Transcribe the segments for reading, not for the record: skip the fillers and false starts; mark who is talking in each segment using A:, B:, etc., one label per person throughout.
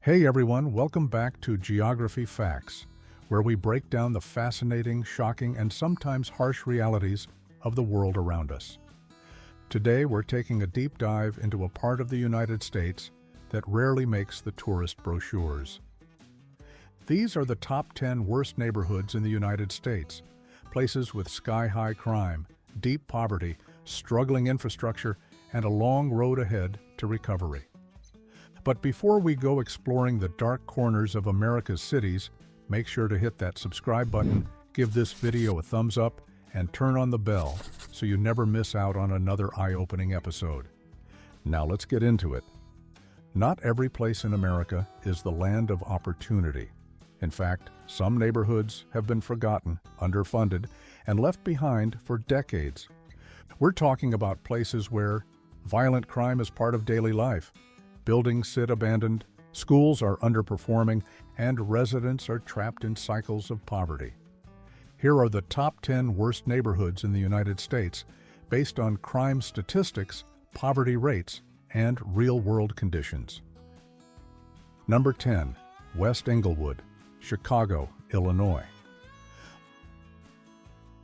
A: Hey everyone, welcome back to Geography Facts, where we break down the fascinating, shocking, and sometimes harsh realities of the world around us. Today we're taking a deep dive into a part of the United States that rarely makes the tourist brochures. These are the top 10 worst neighborhoods in the United States, places with sky-high crime, deep poverty, struggling infrastructure, and a long road ahead to recovery. But before we go exploring the dark corners of America's cities, make sure to hit that subscribe button, give this video a thumbs up, and turn on the bell so you never miss out on another eye-opening episode. Now let's get into it. Not every place in America is the land of opportunity. In fact, some neighborhoods have been forgotten, underfunded, and left behind for decades. We're talking about places where violent crime is part of daily life, buildings sit abandoned, schools are underperforming, and residents are trapped in cycles of poverty. Here are the top 10 worst neighborhoods in the United States based on crime statistics, poverty rates, and real-world conditions. Number 10. West Englewood, Chicago, Illinois.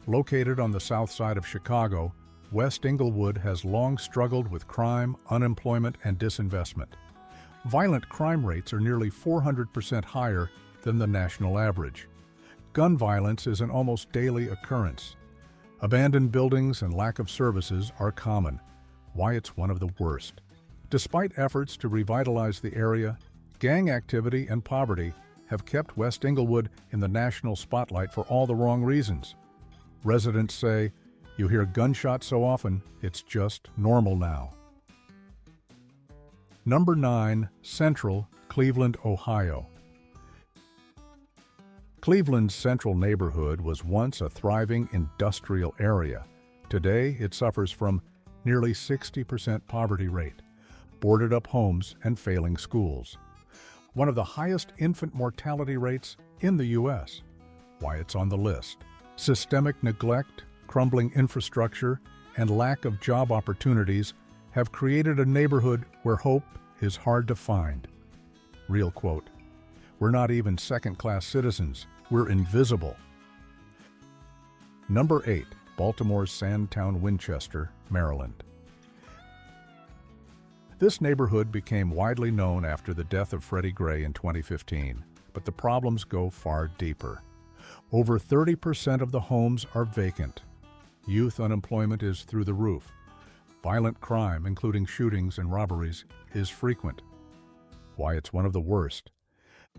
A: Located on the south side of Chicago, West Englewood has long struggled with crime, unemployment, and disinvestment. Violent crime rates are nearly 400% higher than the national average. Gun violence is an almost daily occurrence. Abandoned buildings and lack of services are common, why it's one of the worst. Despite efforts to revitalize the area, gang activity and poverty have kept West Englewood in the national spotlight for all the wrong reasons. Residents say, "You hear gunshots so often, it's just normal now." Number 9. Central, Cleveland, Ohio. Cleveland's central neighborhood was once a thriving industrial area. Today, it suffers from nearly 60% poverty rate, boarded-up homes, and failing schools. One of the highest infant mortality rates in the U.S. Why it's on the list. Systemic neglect, crumbling infrastructure, and lack of job opportunities have created a neighborhood where hope is hard to find. Real quote, "We're not even second-class citizens, we're invisible." Number 8. Baltimore's Sandtown Winchester, Maryland. This neighborhood became widely known after the death of Freddie Gray in 2015, but the problems go far deeper. Over 30% of the homes are vacant. Youth unemployment is through the roof. Violent crime, including shootings and robberies, is frequent. Why it's one of the worst.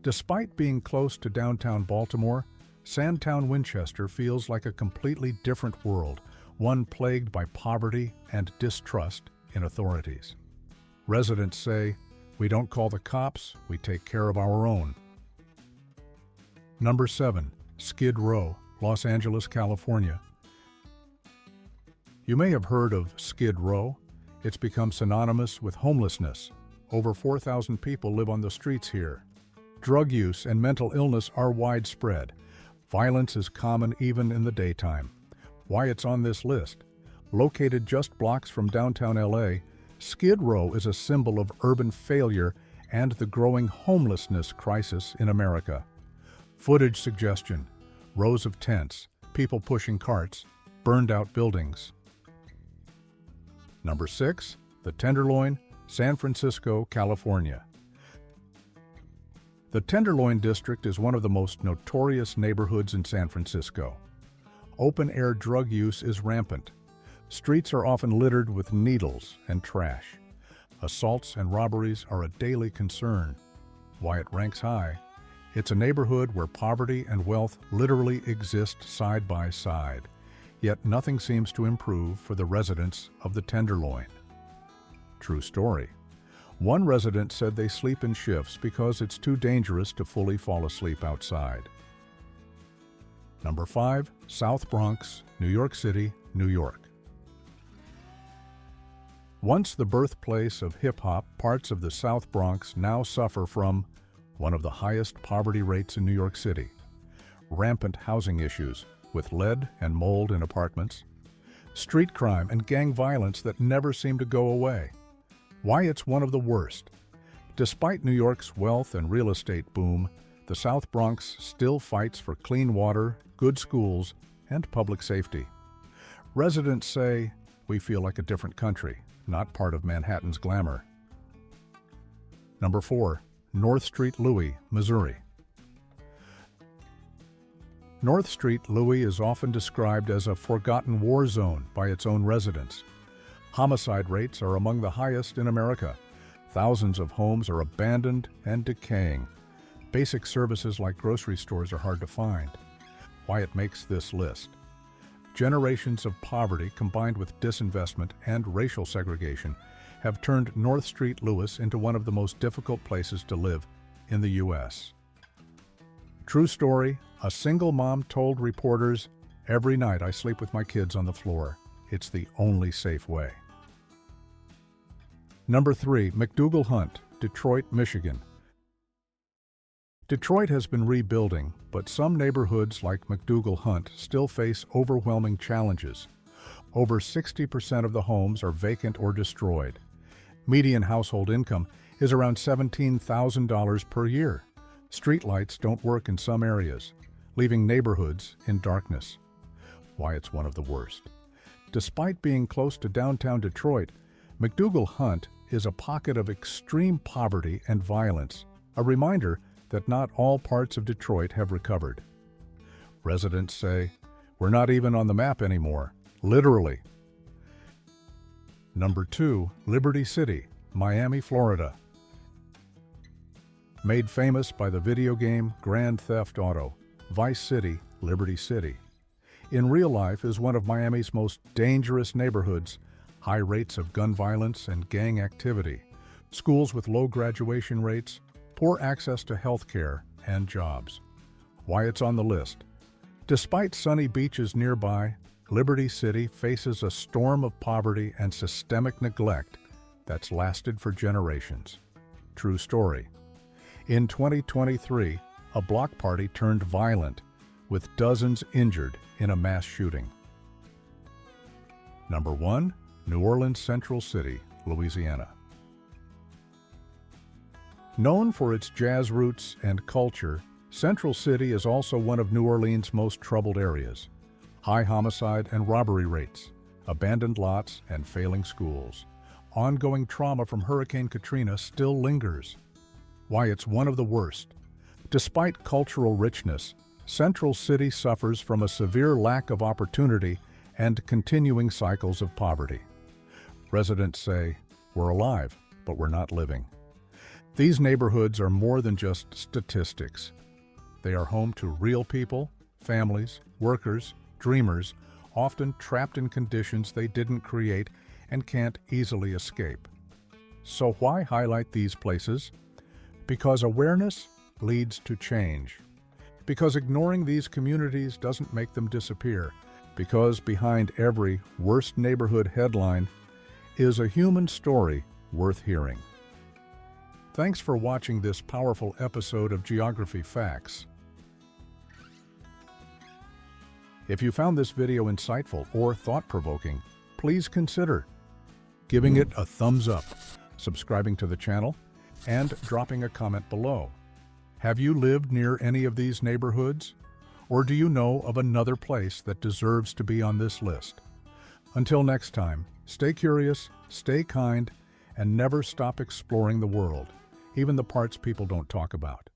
A: Despite being close to downtown Baltimore, Sandtown Winchester feels like a completely different world, one plagued by poverty and distrust in authorities. Residents say, "We don't call the cops, we take care of our own." Number 7. Skid Row, Los Angeles, California. You may have heard of Skid Row. It's become synonymous with homelessness. Over 4,000 people live on the streets here. Drug use and mental illness are widespread. Violence is common even in the daytime. Why it's on this list. Located just blocks from downtown LA, Skid Row is a symbol of urban failure and the growing homelessness crisis in America. Footage suggestion: rows of tents, people pushing carts, burned-out buildings. Number 6. The Tenderloin, San Francisco, California. The Tenderloin district is one of the most notorious neighborhoods in San Francisco. Open-air drug use is rampant. Streets are often littered with needles and trash. Assaults and robberies are a daily concern. Why it ranks high. It's a neighborhood where poverty and wealth literally exist side by side. Yet nothing seems to improve for the residents of the Tenderloin. True story. One resident said they sleep in shifts because it's too dangerous to fully fall asleep outside. Number 5. South Bronx, New York City, New York. Once the birthplace of hip-hop, parts of the South Bronx now suffer from one of the highest poverty rates in New York City, rampant housing issues with lead and mold in apartments, street crime and gang violence that never seem to go away. Why it's one of the worst. Despite New York's wealth and real estate boom, the South Bronx still fights for clean water, good schools, and public safety. Residents say, "We feel like a different country, not part of Manhattan's glamour." Number 4. North Street, Louie, Missouri. North Street, Louie is often described as a forgotten war zone by its own residents. Homicide rates are among the highest in America. Thousands of homes are abandoned and decaying. Basic services like grocery stores are hard to find. Why it makes this list. Generations of poverty combined with disinvestment and racial segregation have turned North Street, Louie into one of the most difficult places to live in the U.S. True story, a single mom told reporters, "Every night I sleep with my kids on the floor. It's the only safe way." Number 3. McDougall Hunt, Detroit, Michigan. Detroit has been rebuilding, but some neighborhoods like McDougall Hunt still face overwhelming challenges. Over 60% of the homes are vacant or destroyed. Median household income is around $17,000 per year. Streetlights don't work in some areas, leaving neighborhoods in darkness. Why it's one of the worst. Despite being close to downtown Detroit, McDougall Hunt is a pocket of extreme poverty and violence, a reminder that not all parts of Detroit have recovered. Residents say, "We're not even on the map anymore," literally. Number 2. Liberty City, Miami, Florida. Made famous by the video game Grand Theft Auto, Vice City, Liberty City, in real life is one of Miami's most dangerous neighborhoods. High rates of gun violence and gang activity, schools with low graduation rates, poor access to health care and jobs. Why it's on the list. Despite sunny beaches nearby, Liberty City faces a storm of poverty and systemic neglect that's lasted for generations. True story. In 2023, a block party turned violent, with dozens injured in a mass shooting. Number 1. New Orleans, Central City, Louisiana. Known for its jazz roots and culture, Central City is also one of New Orleans' most troubled areas. High homicide and robbery rates, abandoned lots, and failing schools. Ongoing trauma from Hurricane Katrina still lingers. Why it's one of the worst. Despite cultural richness, Central City suffers from a severe lack of opportunity and continuing cycles of poverty. Residents say, "We're alive, but we're not living." These neighborhoods are more than just statistics. They are home to real people, families, workers, dreamers, often trapped in conditions they didn't create and can't easily escape. So why highlight these places? Because awareness leads to change. Because ignoring these communities doesn't make them disappear. Because behind every worst neighborhood headline is a human story worth hearing. Thanks for watching this powerful episode of Geography Facts. If you found this video insightful or thought-provoking, please consider giving it a thumbs up, subscribing to the channel, and dropping a comment below. Have you lived near any of these neighborhoods? Or do you know of another place that deserves to be on this list? Until next time, stay curious, stay kind, and never stop exploring the world, even the parts people don't talk about.